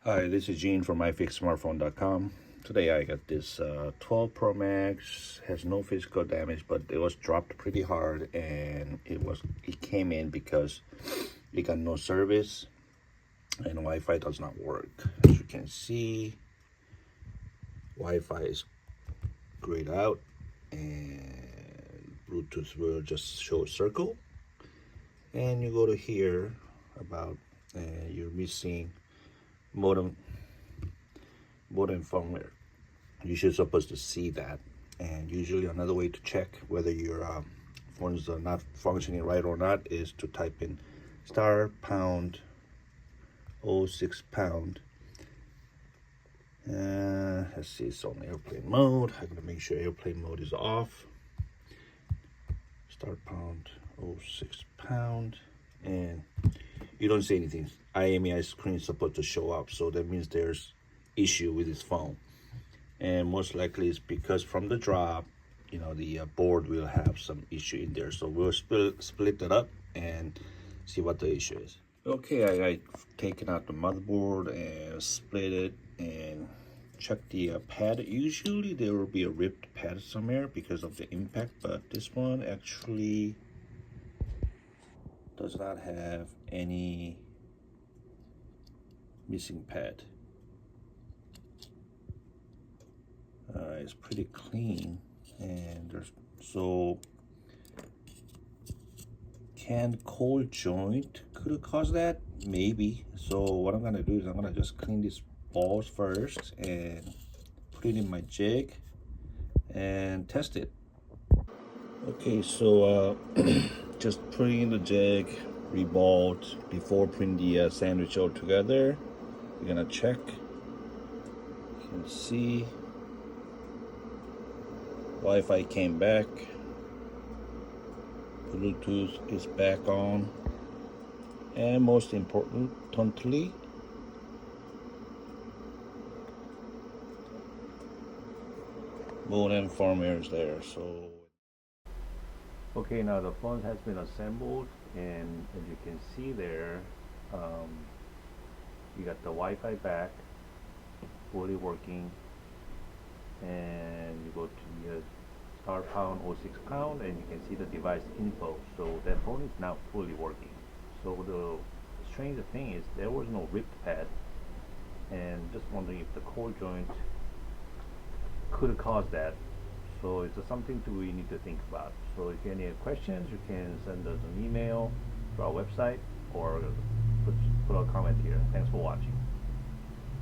Hi, this is Gene from ifixsmartphone.com. Today I got this 12 Pro Max, has no physical damage, but it was dropped pretty hard, and it came in because it got no service and Wi-Fi does not work. As you can see, Wi-Fi is grayed out and Bluetooth will just show a circle. And you go to here about you're missing modem firmware. You should supposed to see that. And usually another way to check whether your phones are not functioning right or not is to type in star pound 06 pound. Let's see, it's on airplane mode. I'm gonna make sure airplane mode is off. Star pound 06 pound, and you don't see anything. IMEI screen is supposed to show up, so that means there's issue with this phone, and most likely it's because from the drop, the board will have some issue in there. So we'll split that up and see what the issue is. Okay, I taken out the motherboard and split it and check the pad. Usually there will be a ripped pad somewhere because of the impact, but this one actually does not have any missing pad. It's pretty clean, and can cold joint could cause that? Maybe. So what I'm gonna do is I'm gonna just clean these balls first and put it in my jig and test it. Okay, so just putting in the jig, reballed before putting the sandwich all together. We're gonna check. You can see Wi-Fi came back. Bluetooth is back on, and most importantly, modem firmware is there. So okay, now the phone has been assembled, and as you can see there, you got the Wi-Fi back, fully working, and you go to the star pound 06 pound, and you can see the device info. So that phone is now fully working. So the strange thing is there was no ripped pad, and just wondering if the core joint could cause that. So it's something we need to think about. So if you have any questions, you can send us an email to our website or put a comment here. Thanks for watching.